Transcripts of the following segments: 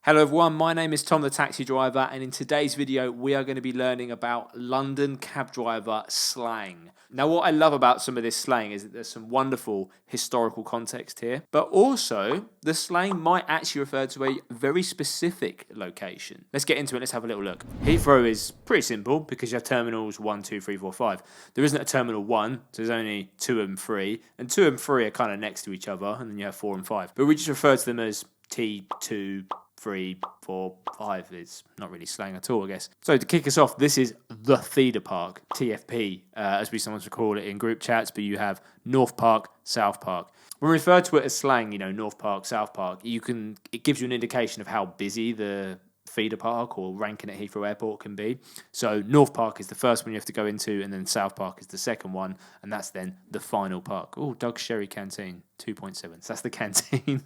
Hello everyone, my name is Tom the taxi driver, and in today's video we are going to be learning about London cab driver slang. Now what I love about some of this slang is that there's some wonderful historical context here, but also the slang might actually refer to a very specific location. Let's get into it, let's have a little look. Heathrow is pretty simple because you have terminals 1, 2, 3, 4, 5. There isn't a terminal 1, so there's only 2 and 3, and 2 and 3 are kind of next to each other, and then you have 4 and 5. But we just refer to them as T2, 3, 4, 5. It's not really slang at all, I guess. So to kick us off, this is the feeder park, TFP, as we sometimes call it in group chats, but you have North Park, South Park. When we refer to it as slang, North Park, South Park, it gives you an indication of how busy the feeder park or ranking at Heathrow Airport can be. So North Park is the first one you have to go into, and then South Park is the second one, and that's then the final park. Oh, Doug's Sherry Canteen 2.7. So that's the canteen.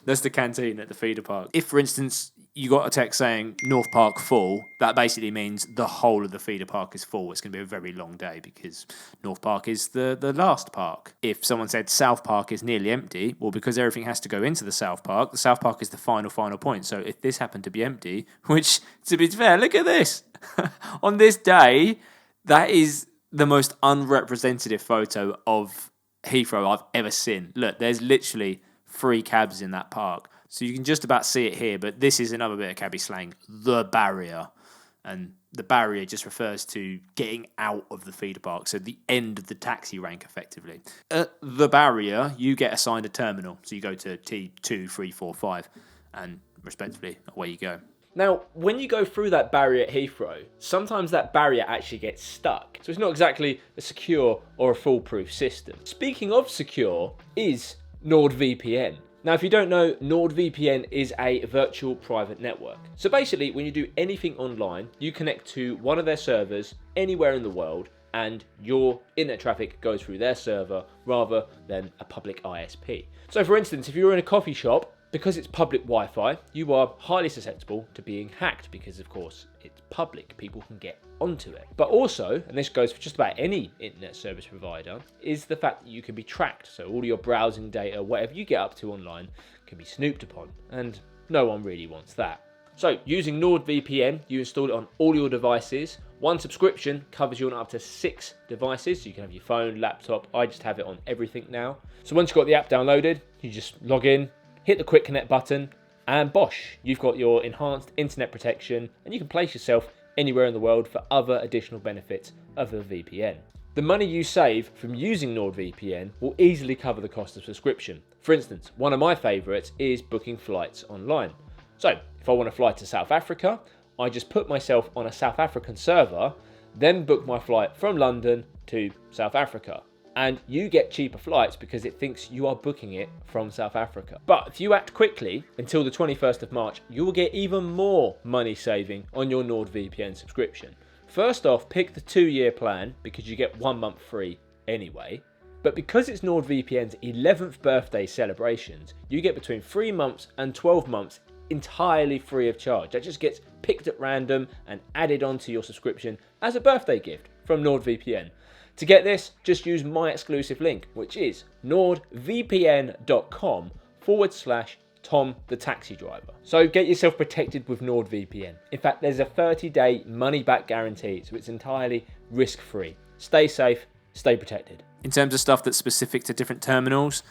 That's the canteen at the feeder park. If, for instance, you got a text saying North Park full, that basically means the whole of the feeder park is full. It's going to be a very long day because North Park is the last park. If someone said South Park is nearly empty, well, because everything has to go into the South Park is the final point. So if this happened to be empty, which, to be fair, look at this. On this day, that is the most unrepresentative photo of Heathrow I've ever seen. Look, there's literally 3 cabs in that park. So you can just about see it here, but this is another bit of cabbie slang, the barrier. And the barrier just refers to getting out of the feeder park, so the end of the taxi rank, effectively. At the barrier, you get assigned a terminal. So you go to T2, 3, 4, 5, and respectively, away you go. Now, when you go through that barrier at Heathrow, sometimes that barrier actually gets stuck. So it's not exactly a secure or a foolproof system. Speaking of secure is NordVPN. Now, if you don't know, NordVPN is a virtual private network. So basically, when you do anything online, you connect to one of their servers anywhere in the world, and your internet traffic goes through their server rather than a public ISP. So for instance, if you're in a coffee shop, because it's public Wi-Fi, you are highly susceptible to being hacked because, of course, it's public. People can get onto it. But also, and this goes for just about any internet service provider, is the fact that you can be tracked. So all your browsing data, whatever you get up to online, can be snooped upon. And no one really wants that. So using NordVPN, you install it on all your devices. One subscription covers you on up to 6 devices. So you can have your phone, laptop. I just have it on everything now. So once you've got the app downloaded, you just log in, hit the quick connect button, and bosh, you've got your enhanced internet protection, and you can place yourself anywhere in the world for other additional benefits of a VPN. The money you save from using NordVPN will easily cover the cost of subscription. For instance, one of my favourites is booking flights online. So if I want to fly to South Africa, I just put myself on a South African server, then book my flight from London to South Africa. And you get cheaper flights because it thinks you are booking it from South Africa. But if you act quickly, until the 21st of March, you will get even more money saving on your NordVPN subscription. First off, pick the 2-year plan because you get 1 month free anyway. But because it's NordVPN's 11th birthday celebrations, you get between 3 months and 12 months entirely free of charge. That just gets picked at random and added onto your subscription as a birthday gift from NordVPN. To get this, just use my exclusive link, which is nordvpn.com/Tom the taxi driver. So get yourself protected with NordVPN. In fact, there's a 30-day money-back guarantee, so it's entirely risk-free. Stay safe, stay protected. In terms of stuff that's specific to different terminals,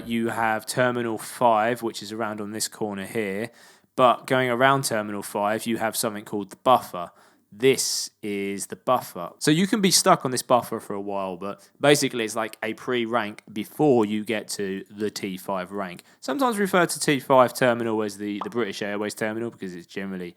you have Terminal 5, which is around on this corner here. But going around Terminal 5, you have something called the buffer. This is the buffer. So you can be stuck on this buffer for a while, but basically it's like a pre-rank before you get to the T5 rank. Sometimes referred to T5 terminal as the British Airways terminal because it's generally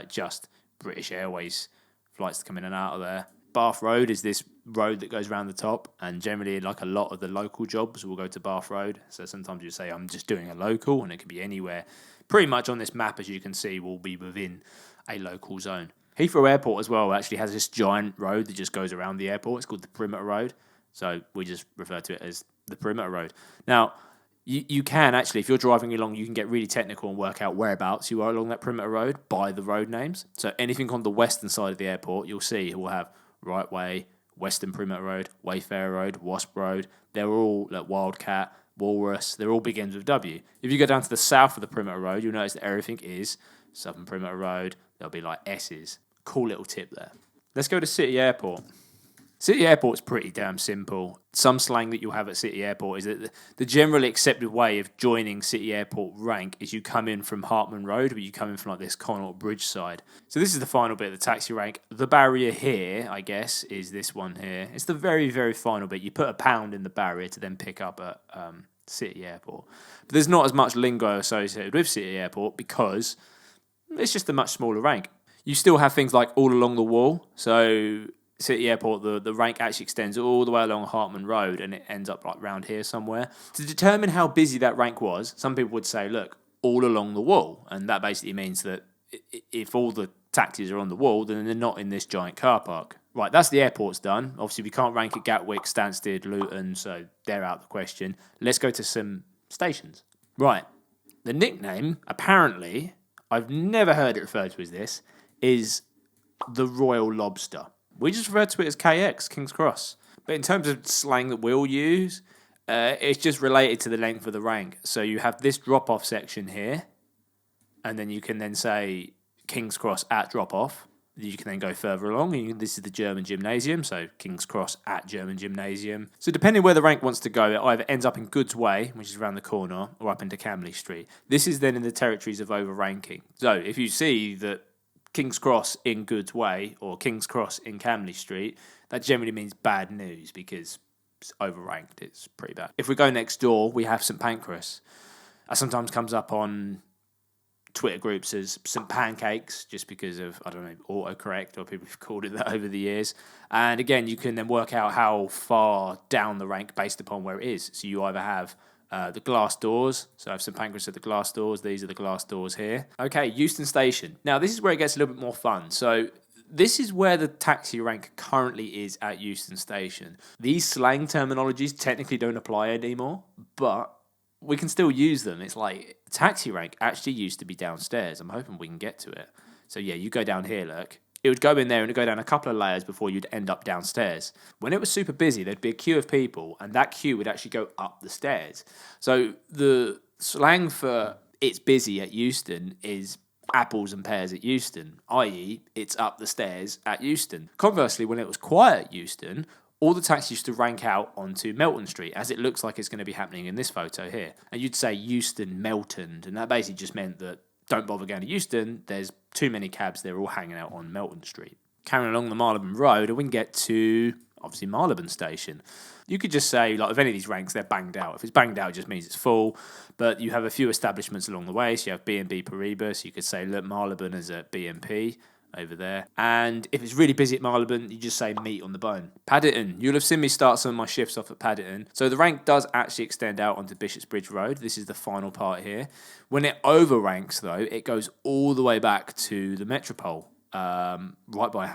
just British Airways flights coming in and out of there. Bath Road is this road that goes around the top, and generally like a lot of the local jobs will go to Bath Road. So sometimes you say I'm just doing a local, and it can be anywhere. Pretty much on this map, as you can see, will be within a local zone. Heathrow Airport as well actually has this giant road that just goes around the airport. It's called the Perimeter Road. So we just refer to it as the Perimeter Road. Now, you can actually, if you're driving along, you can get really technical and work out whereabouts you are along that Perimeter Road by the road names. So anything on the western side of the airport, you'll see it will have Right Way, Western Perimeter Road, Wayfarer Road, WASP Road. They're all like Wildcat, Walrus, they all begins with W. If you go down to the south of the perimeter road, you'll notice that everything is Southern Perimeter Road. There'll be like S's. Cool little tip there. Let's go to City Airport. City Airport's pretty damn simple. Some slang that you'll have at City Airport is that the generally accepted way of joining City Airport rank is you come in from Hartman Road, but you come in from like this Connaught Bridge side. So this is the final bit of the taxi rank. The barrier here, I guess, is this one here. It's the very, very final bit. You put £1 in the barrier to then pick up at City Airport. But there's not as much lingo associated with City Airport because it's just a much smaller rank. You still have things like all along the wall. So City Airport, the rank actually extends all the way along Hartman Road and it ends up like round here somewhere. To determine how busy that rank was, some people would say, look, all along the wall. And that basically means that if all the taxis are on the wall, then they're not in this giant car park. Right, that's the airport's done. Obviously, we can't rank at Gatwick, Stansted, Luton, so they're out of the question. Let's go to some stations. Right, the nickname, apparently, I've never heard it referred to as this, is the Royal Lobster. We just refer to it as KX, King's Cross. But in terms of slang that we'll use, it's just related to the length of the rank. So you have this drop-off section here, and then you can then say King's Cross at drop-off. You can then go further along. This is the German Gymnasium, so King's Cross at German Gymnasium. So depending where the rank wants to go, it either ends up in Goods Way, which is around the corner, or up into Camley Street. This is then in the territories of overranking. So if you see that King's Cross in Goods Way or King's Cross in Camley Street, that generally means bad news because it's overranked. It's pretty bad. If we go next door, we have St Pancras. That sometimes comes up on Twitter groups as St Pancakes, just because of, I don't know, autocorrect or people have called it that over the years. And again, you can then work out how far down the rank based upon where it is. So you either have the glass doors. So I have St Pancras at the glass doors. These are the glass doors here. Okay, Euston Station. Now, this is where it gets a little bit more fun. So this is where the taxi rank currently is at Euston Station. These slang terminologies technically don't apply anymore, but we can still use them. It's like taxi rank actually used to be downstairs. I'm hoping we can get to it. So yeah, you go down here, look. It would go in there and it'd go down a couple of layers before you'd end up downstairs. When it was super busy, there'd be a queue of people and that queue would actually go up the stairs. So the slang for it's busy at Euston is apples and pears at Euston, i.e. it's up the stairs at Euston. Conversely, when it was quiet at Euston, all the taxis used to rank out onto Melton Street, as it looks like it's going to be happening in this photo here. And you'd say Euston, Melton, and that basically just meant that don't bother going to Euston, there's too many cabs, they're all hanging out on Melton Street. Carrying along the Marylebone Road, and we can get to, obviously, Marylebone Station. You could just say, like, if any of these ranks, they're banged out. If it's banged out, it just means it's full. But you have a few establishments along the way, so you have B&B Paribas, you could say, look, Marylebone is at B&P. Over there. And if it's really busy at Marylebone, you just say meat on the bone. Paddington. You'll have seen me start some of my shifts off at Paddington. So the rank does actually extend out onto Bishopsbridge Road. This is the final part here. When it overranks, though, it goes all the way back to the Metropole. Right by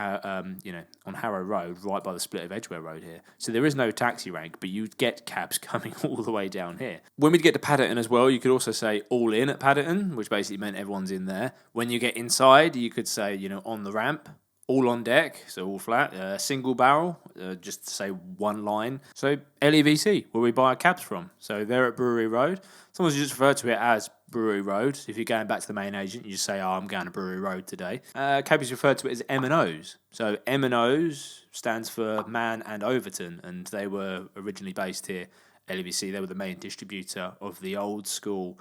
on Harrow Road, right by the split of Edgware Road here. So there is no taxi rank, but you'd get cabs coming all the way down here. When we get to Paddington as well, you could also say all in at Paddington, which basically meant everyone's in there. When you get inside, you could say, on the ramp, all on deck, so all flat, single barrel, just to say one line. So LEVC, where we buy our cabs from. So they're at Brewery Road. Sometimes you just refer to it as Brewery Road. If you're going back to the main agent, you just say, I'm going to Brewery Road today. Cabbies refer to it as M&Os. So M&Os stands for Man and Overton, and they were originally based here. LEVC, they were the main distributor of the old school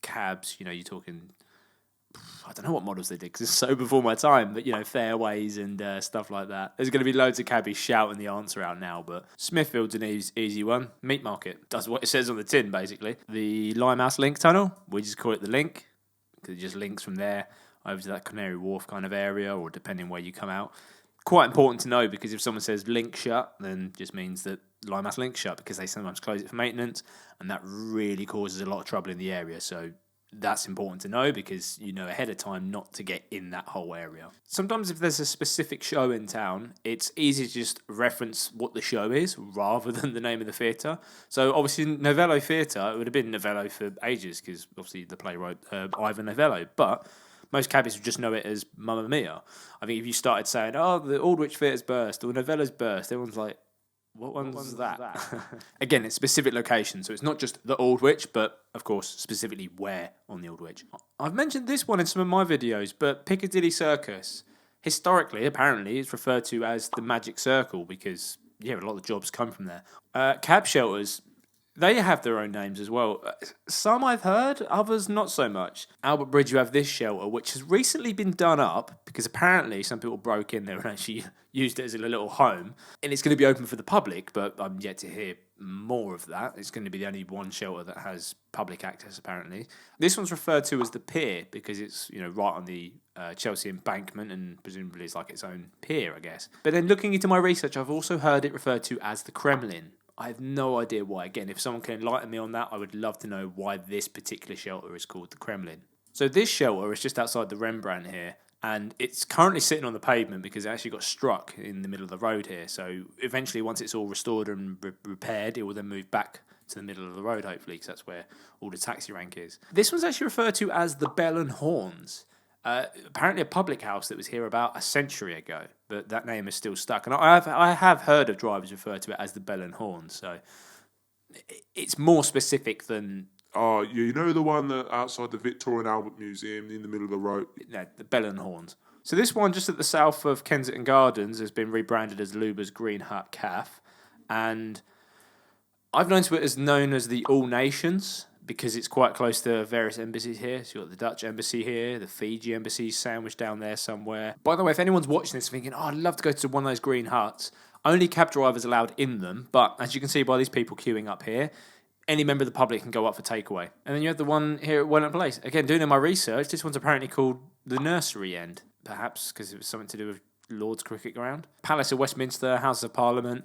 cabs. You're talking, I don't know what models they did because it's so before my time, but fairways and stuff like that. There's going to be loads of cabbies shouting the answer out now, but Smithfield's an easy one. Meat Market does what it says on the tin, basically. The Limehouse Link Tunnel, we just call it the Link because it just links from there over to that Canary Wharf kind of area, or depending where you come out. Quite important to know because if someone says link shut, then it just means that Limehouse Link shut because they sometimes close it for maintenance, and that really causes a lot of trouble in the area. So that's important to know because you know ahead of time not to get in that whole area. Sometimes if there's a specific show in town, it's easy to just reference what the show is rather than the name of the theatre. So obviously Novello Theatre, it would have been Novello for ages because obviously the playwright Ivan Novello, but most cabbies would just know it as Mamma Mia. I think if you started saying, the Aldwych Theatre's burst or Novello's burst, everyone's like, What one's that? Again, it's specific location, so it's not just the Aldwych, but of course, specifically where on the Aldwych. I've mentioned this one in some of my videos, but Piccadilly Circus, historically, apparently, is referred to as the Magic Circle because, yeah, a lot of jobs come from there. Cab shelters, they have their own names as well. Some I've heard, others not so much. Albert Bridge, you have this shelter, which has recently been done up because apparently some people broke in there and actually used it as a little home. And it's going to be open for the public, but I'm yet to hear more of that. It's going to be the only one shelter that has public access, apparently. This one's referred to as the Pier because it's, right on the Chelsea embankment and presumably it's like its own pier, I guess. But then looking into my research, I've also heard it referred to as the Kremlin. I have no idea why. Again, if someone can enlighten me on that, I would love to know why this particular shelter is called the Kremlin. So this shelter is just outside the Rembrandt here, and it's currently sitting on the pavement because it actually got struck in the middle of the road here. So eventually, once it's all restored and repaired, it will then move back to the middle of the road, hopefully, because that's where all the taxi rank is. This one's actually referred to as the Bell and Horns. Apparently a public house that was here about a century ago, but that name is still stuck. And I have heard of drivers refer to it as the Bell and Horns, so it's more specific than... Oh, yeah, the one that outside the Victoria and Albert Museum in the middle of the road? No, the Bell and Horns. So this one, just at the south of Kensington Gardens, has been rebranded as Luba's Green Hut Caf, and I've known it as known as the All Nations, because it's quite close to various embassies here. So you've got the Dutch embassy here, the Fiji embassy sandwiched down there somewhere. By the way, if anyone's watching this thinking, I'd love to go to one of those green huts, only cab drivers allowed in them. But as you can see by these people queuing up here, any member of the public can go up for takeaway. And then you have the one here at Wellington Place. Again, doing my research, this one's apparently called the Nursery End, perhaps because it was something to do with Lord's Cricket Ground. Palace of Westminster, House of Parliament.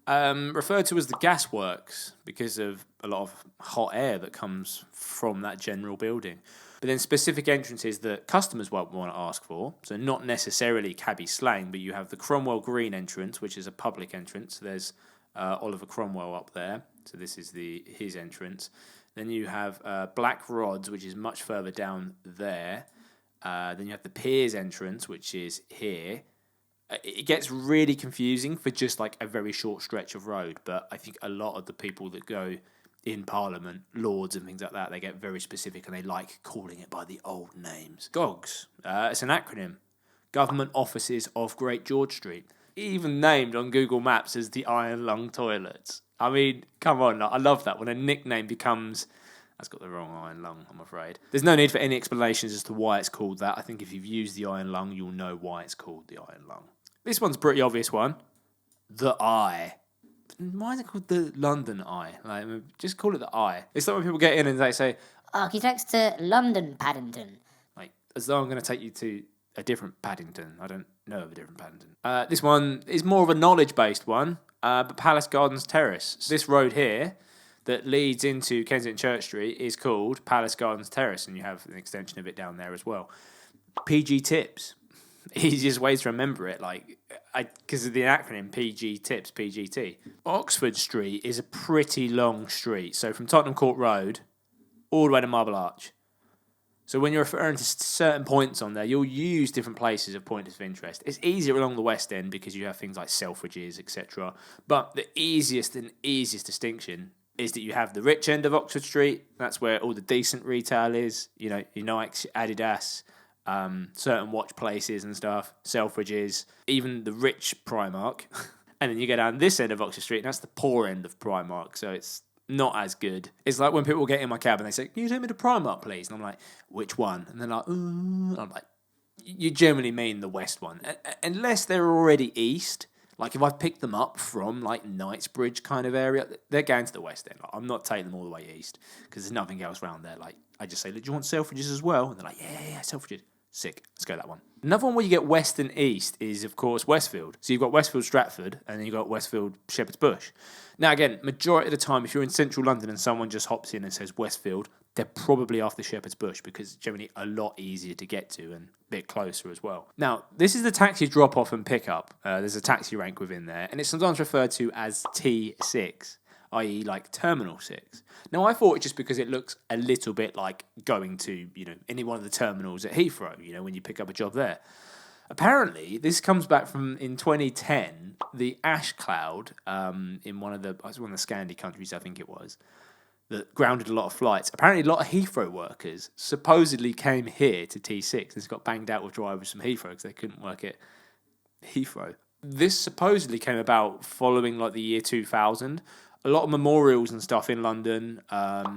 Referred to as the gasworks because of a lot of hot air that comes from that general building. But then specific entrances that customers won't want to ask for, so not necessarily cabbie slang, but you have the Cromwell Green entrance, which is a public entrance. There's Oliver Cromwell up there, so this is his entrance. Then you have Black Rods, which is much further down there. Then you have the Piers entrance, which is here. It gets really confusing for just like a very short stretch of road, but I think a lot of the people that go in Parliament, Lords and things like that, they get very specific and they like calling it by the old names. GOGS, it's an acronym. Government Offices of Great George Street. Even named on Google Maps as the Iron Lung Toilets. I mean, come on, I love that when a nickname becomes... That's got the wrong iron lung, I'm afraid. There's no need for any explanations as to why it's called that. I think if you've used the iron lung, you'll know why it's called the iron lung. This one's a pretty obvious one. The Eye. Why is it called the London Eye? Like, just call it the Eye. It's like when people get in and they say, architects to London Paddington. Like, as though I'm going to take you to a different Paddington. I don't know of a different Paddington. This one is more of a knowledge-based one, but Palace Gardens Terrace. So this road here that leads into Kensington Church Street is called Palace Gardens Terrace, and you have an extension of it down there as well. PG Tips. Easiest way to remember it, because of the acronym PG Tips, PGT. Oxford Street is a pretty long street, so from Tottenham Court Road all the way to Marble Arch. So when you're referring to certain points on there, you'll use different places of points of interest. It's easier along the West End because you have things like Selfridges, etc. But the easiest distinction is that you have the rich end of Oxford Street. That's where all the decent retail is. Your Nike, Adidas, certain watch places and stuff, Selfridges, even the rich Primark. And then you go down this end of Oxford Street, and that's the poor end of Primark. So it's not as good. It's like when people get in my cab and they say, "Can you take me to Primark, please?" And I'm like, "Which one?" And they're like, I'm like, you generally mean the west one. Unless they're already east. Like, if I've picked them up from, like, Knightsbridge kind of area, they're going to the West End. Like, I'm not taking them all the way east because there's nothing else around there. Like, I just say, "Do you want Selfridges as well?" And they're like, yeah, Selfridges. Sick. Let's go that one. Another one where you get west and east is, of course, Westfield. So you've got Westfield Stratford, and then you've got Westfield Shepherd's Bush. Now, again, majority of the time, if you're in central London and someone just hops in and says Westfield, they're probably after Shepherd's Bush because it's generally a lot easier to get to and a bit closer as well. Now, this is the taxi drop-off and pick-up. There's a taxi rank within there, and it's sometimes referred to as T6, i.e. like Terminal 6. Now, I thought just because it looks a little bit like going to, any one of the terminals at Heathrow, when you pick up a job there. Apparently, this comes back from in 2010, the ash cloud in one of the Scandi countries, I think it was, that grounded a lot of flights. Apparently, a lot of Heathrow workers supposedly came here to T6 and got banged out with drivers from Heathrow because they couldn't work at Heathrow. This supposedly came about following like the year 2000. A lot of memorials and stuff in London.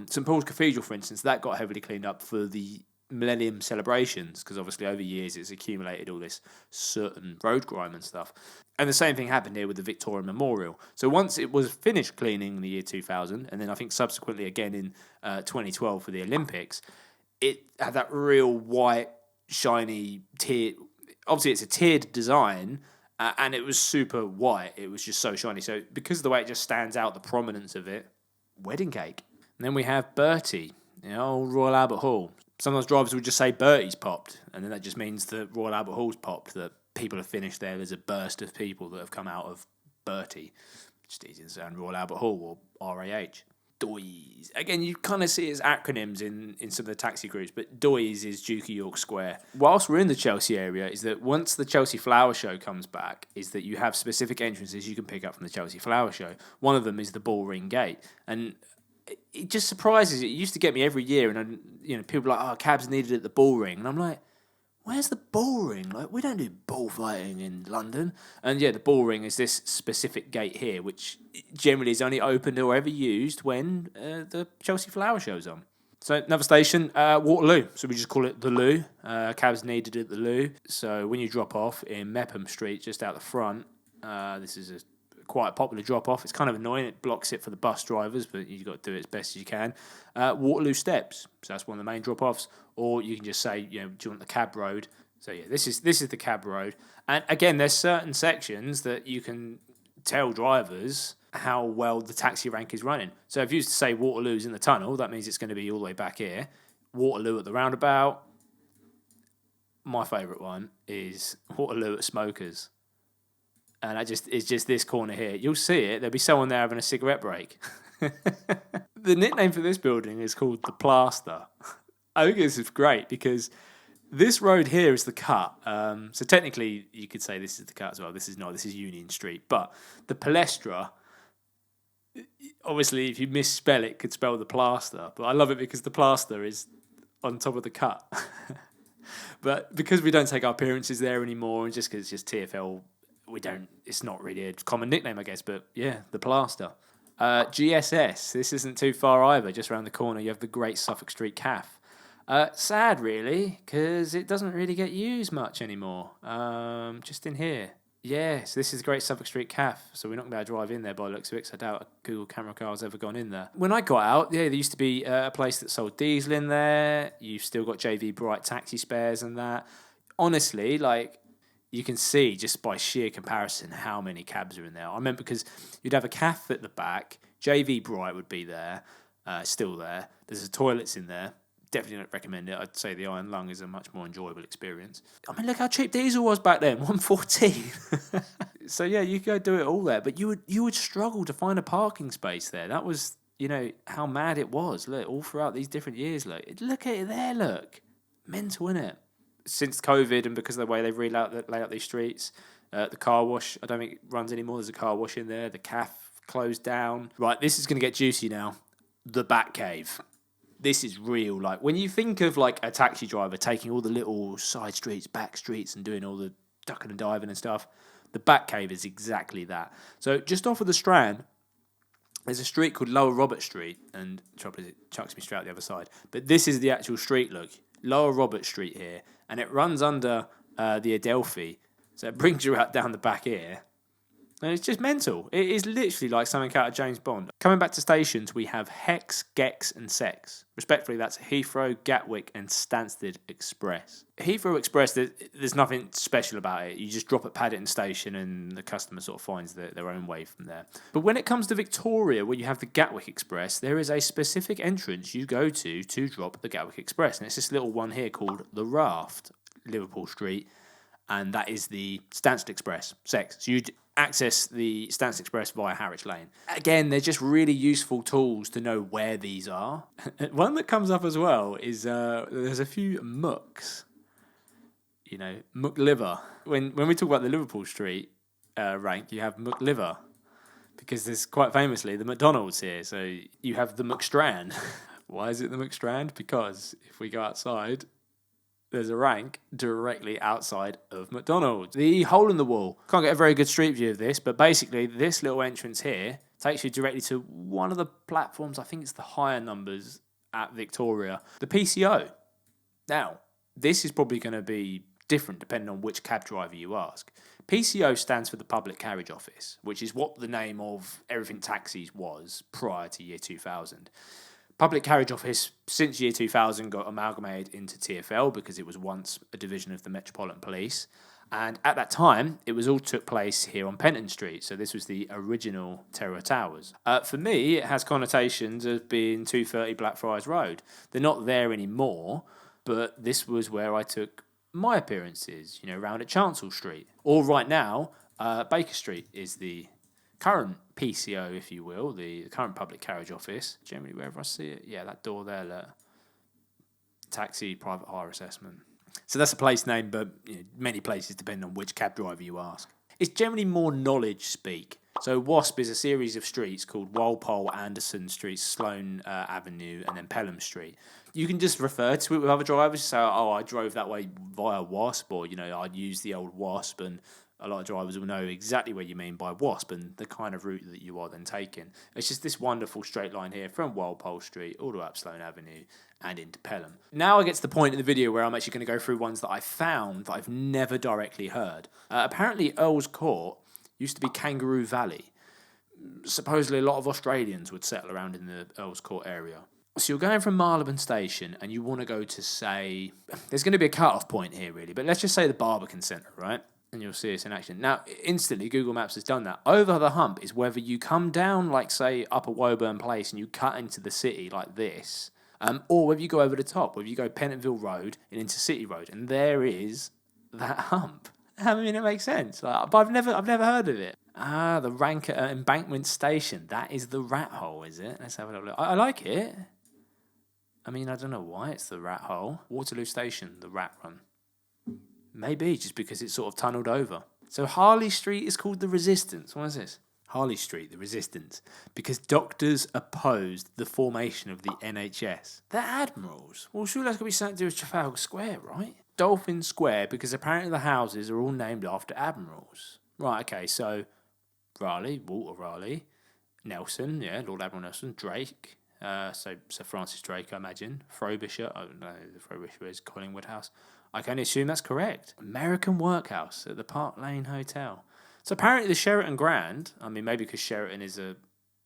St Paul's Cathedral, for instance, that got heavily cleaned up for the Millennium celebrations because obviously over years it's accumulated all this soot and road grime and stuff. And the same thing happened here with the Victorian Memorial. So once it was finished cleaning in the year 2000, and then I think subsequently again in 2012 for the Olympics, it had that real white, shiny, tiered. Obviously, it's a tiered design, and it was super white. It was just so shiny. So because of the way it just stands out, the prominence of it, wedding cake. And then we have Bertie, old Royal Albert Hall. Sometimes drivers would just say Bertie's popped, and then that just means that Royal Albert Hall's popped, that people have finished there. There's a burst of people that have come out of Bertie. Just easy to say, Royal Albert Hall or RAH. DOIS. Again, you kind of see it as acronyms in some of the taxi groups, but DOIS is Duke of York Square. Whilst we're in the Chelsea area, is that once the Chelsea Flower Show comes back, is that you have specific entrances you can pick up from the Chelsea Flower Show. One of them is the Bullring Gate, and it just surprises. It used to get me every year, and people are like, "Oh, cabs needed at the Bullring," and I'm like, "Where's the Bullring? Like, we don't do bullfighting in London." And yeah, the Bullring is this specific gate here, which generally is only opened or ever used when the Chelsea Flower Show's on. So another station, Waterloo. So we just call it the Loo. Cabs needed at the Loo. So when you drop off in Mepham Street, just out the front, this is quite a popular drop-off. It's kind of annoying. It blocks it for the bus drivers, but you've got to do it as best as you can. Waterloo Steps. So that's one of the main drop-offs. Or you can just say, do you want the cab road? So yeah, this is the cab road. And again, there's certain sections that you can tell drivers how well the taxi rank is running. So if you used to say Waterloo's in the tunnel, that means it's going to be all the way back here. Waterloo at the roundabout. My favourite one is Waterloo at Smokers. And it's just this corner here. You'll see it. There'll be someone there having a cigarette break. The nickname for this building is called the Plaster. I think this is great because this road here is the cut. So technically, you could say this is the cut as well. This is Union Street. But the Palestra, obviously, if you misspell it, could spell the Plaster. But I love it because the Plaster is on top of the cut. But because we don't take our appearances there anymore, and just because it's just TfL, it's not really a common nickname, I guess, but yeah, the Plaster. GSS, this isn't too far either, just around the corner you have the Great Suffolk Street Cafe. Sad really, because it doesn't really get used much anymore, just in here. Yes, this is the Great Suffolk Street Cafe, so we're not going to drive in there by the looks of it, 'cause I doubt a Google camera car's ever gone in there. When I got out, there used to be a place that sold diesel in there. You've still got JV Bright taxi spares and that. Honestly, you can see just by sheer comparison how many cabs are in there. I remember because you'd have a cafe at the back, JV Bright would be there, still there. There's toilets in there. Definitely don't recommend it. I'd say the Iron Lung is a much more enjoyable experience. I mean, look how cheap diesel was back then, 114. So yeah, you could go do it all there, but you would struggle to find a parking space there. That was, how mad it was. Look, all throughout these different years, look at it there, look. Mental, innit? Since COVID and because of the way they've lay out these streets, the car wash, I don't think it runs anymore. There's a car wash in there. The cafe closed down. Right, this is going to get juicy now. The Batcave. This is real. Like, when you think of, a taxi driver taking all the little side streets, back streets, and doing all the ducking and diving and stuff, the Batcave is exactly that. So, just off of the Strand, there's a street called Lower Robert Street, and trouble is it chucks me straight out the other side. But this is the actual street look. Lower Robert Street here, and it runs under the Adelphi, so it brings you out down the back here, and it's just mental. It is literally like something out of James Bond. Coming back to stations, we have Hex, Gex, and Sex. Respectfully, that's Heathrow, Gatwick, and Stansted Express. Heathrow Express, there's nothing special about it. You just drop at Paddington Station, and the customer sort of finds their own way from there. But when it comes to Victoria, where you have the Gatwick Express, there is a specific entrance you go to drop the Gatwick Express, and it's this little one here called the Raft, Liverpool Street, and that is the Stansted Express, Sex. So you'd access the Stansted Express via Harwich Lane. Again, they're just really useful tools to know where these are. One that comes up as well is there's a few mooks. you know, McLiver. When we talk about the Liverpool Street rank, you have McLiver, because there's quite famously the McDonald's here. So you have the McStrand. Why is it the McStrand? Because if we go outside, there's a rank directly outside of McDonald's. The hole in the wall. Can't get a very good street view of this, but basically this little entrance here takes you directly to one of the platforms. I think it's the higher numbers at Victoria. The PCO. Now, this is probably going to be different depending on which cab driver you ask. PCO stands for the Public Carriage Office, which is what the name of everything taxis was prior to year 2000. Public Carriage Office, since year 2000, got amalgamated into TfL because it was once a division of the Metropolitan Police. And at that time, it was all took place here on Penton Street. So this was the original Terror Towers. For me, it has connotations of being 230 Blackfriars Road. They're not there anymore, but this was where I took my appearances, you know, round at Chancel Street. Or right now, Baker Street is the current PCO, if you will, the current Public Carriage Office. Generally, wherever I see it, yeah, that door there, look. Taxi private hire assessment. So that's a place name, but you know, many places depending on which cab driver you ask. It's generally more knowledge speak. So WASP is a series of streets called Walpole, Anderson Street, Sloane Avenue, and then Pelham Street. You can just refer to it with other drivers. So, oh, I drove that way via WASP, or, you know, I'd use the old WASP, and a lot of drivers will know exactly what you mean by WASP and the kind of route that you are then taking. It's just this wonderful straight line here from Walpole Street all the way up Sloane Avenue and into Pelham. Now I get to the point in the video where I'm actually going to go through ones that I found that I've never directly heard. Apparently Earl's Court used to be Kangaroo Valley. Supposedly a lot of Australians would settle around in the Earl's Court area. So you're going from Marylebone Station and you want to go to, say, there's going to be a cut-off point here really, but let's just say the Barbican Centre, right? And you'll see us in action. Now, instantly, Google Maps has done that. Over the hump is whether you come down, like, say, Upper Woburn Place and you cut into the city like this, or whether you go over the top, whether you go Pentonville Road and into City Road, and there is that hump. I mean, it makes sense. But I've never heard of it. The rank at Embankment Station. That is the rat hole, is it? Let's have a look. I like it. I mean, I don't know why it's the rat hole. Waterloo Station, the rat run. Maybe, just because it's sort of tunnelled over. So Harley Street is called the Resistance. What is this? Harley Street, the Resistance. Because doctors opposed the formation of the NHS. The Admirals? Well, surely that's going to be something to do with Trafalgar Square, right? Dolphin Square, because apparently the houses are all named after admirals. Right, okay, so Raleigh, Walter Raleigh, Nelson, yeah, Lord Admiral Nelson, Drake, so Sir Francis Drake, I imagine, Frobisher, I don't know who the Frobisher is, Collingwood House. I can assume that's correct. American Workhouse at the Park Lane Hotel. So apparently the Sheraton Grand, I mean, maybe because Sheraton is I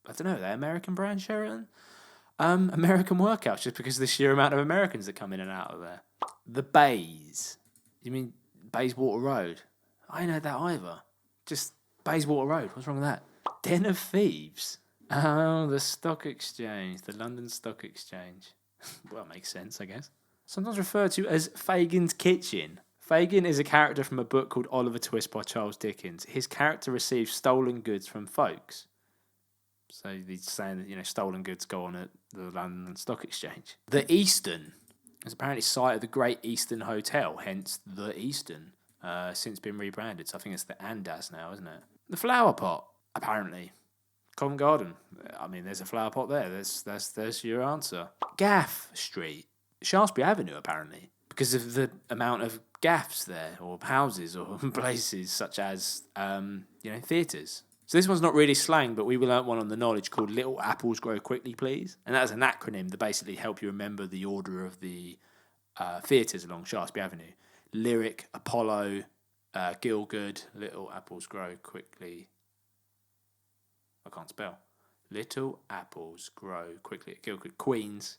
don't know, the American brand Sheraton? American Workhouse, just because of the sheer amount of Americans that come in and out of there. The Bays. You mean Bayswater Road? I ain't heard that either. Just Bayswater Road. What's wrong with that? Den of Thieves. Oh, the Stock Exchange. The London Stock Exchange. Well, makes sense, I guess. Sometimes referred to as Fagin's Kitchen. Fagin is a character from a book called Oliver Twist by Charles Dickens. His character receives stolen goods from folks. So he's saying that, you know, stolen goods go on at the London Stock Exchange. The Eastern is apparently site of the Great Eastern Hotel, hence the Eastern, since been rebranded. So I think it's the Andaz now, isn't it? The Flower Pot, apparently. Covent Garden. I mean, there's a flower pot there. There's your answer. Gaff Street. Shaftesbury Avenue, apparently, because of the amount of gaffs there, or houses, or places such as, theatres. So this one's not really slang, but we learnt one on the knowledge called Little Apples Grow Quickly, Please. And that's an acronym that basically help you remember the order of the theatres along Shaftesbury Avenue. Lyric, Apollo, Gielgud, Little Apples Grow Quickly. I can't spell. Little Apples Grow Quickly. Gielgud, Queens.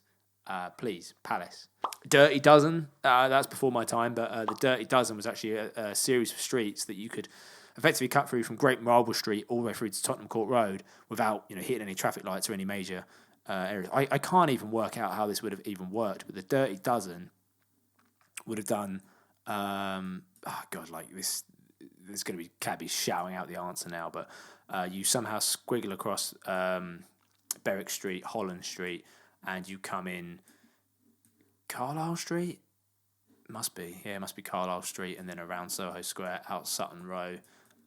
Please, Palace. Dirty Dozen, that's before my time, but the Dirty Dozen was actually a series of streets that you could effectively cut through from Great Marlborough Street all the way through to Tottenham Court Road without, hitting any traffic lights or any major areas. I can't even work out how this would have even worked, but the Dirty Dozen would have done, this. There's going to be cabbies shouting out the answer now, but you somehow squiggle across Berwick Street, Holland Street, and you come in Carlisle Street? Must be, yeah, it must be Carlisle Street and then around Soho Square, out Sutton Row,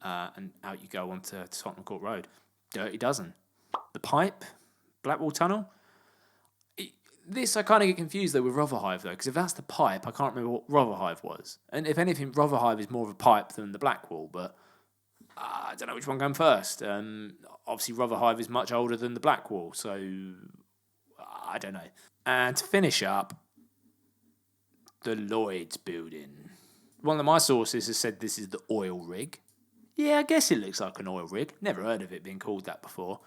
and out you go onto Tottenham Court Road. Dirty Dozen. The Pipe, Blackwall Tunnel. This I kind of get confused though with Rotherhithe though, because if that's the Pipe, I can't remember what Rotherhithe was. And if anything, Rotherhithe is more of a pipe than the Blackwall, but I don't know which one came first. Obviously, Rotherhithe is much older than the Blackwall, so I don't know. And to finish up, the Lloyd's building. One of my sources has said this is the oil rig. Yeah, I guess it looks like an oil rig. Never heard of it being called that before.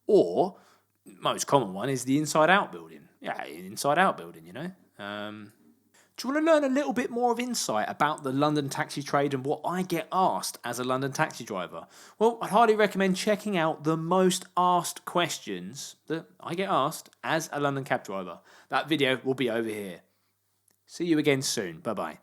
Or, most common one is the Inside Out building. Yeah, Inside Out building, you know. Do you want to learn a little bit more of insight about the London taxi trade and what I get asked as a London taxi driver? Well, I'd highly recommend checking out the most asked questions that I get asked as a London cab driver. That video will be over here. See you again soon. Bye-bye.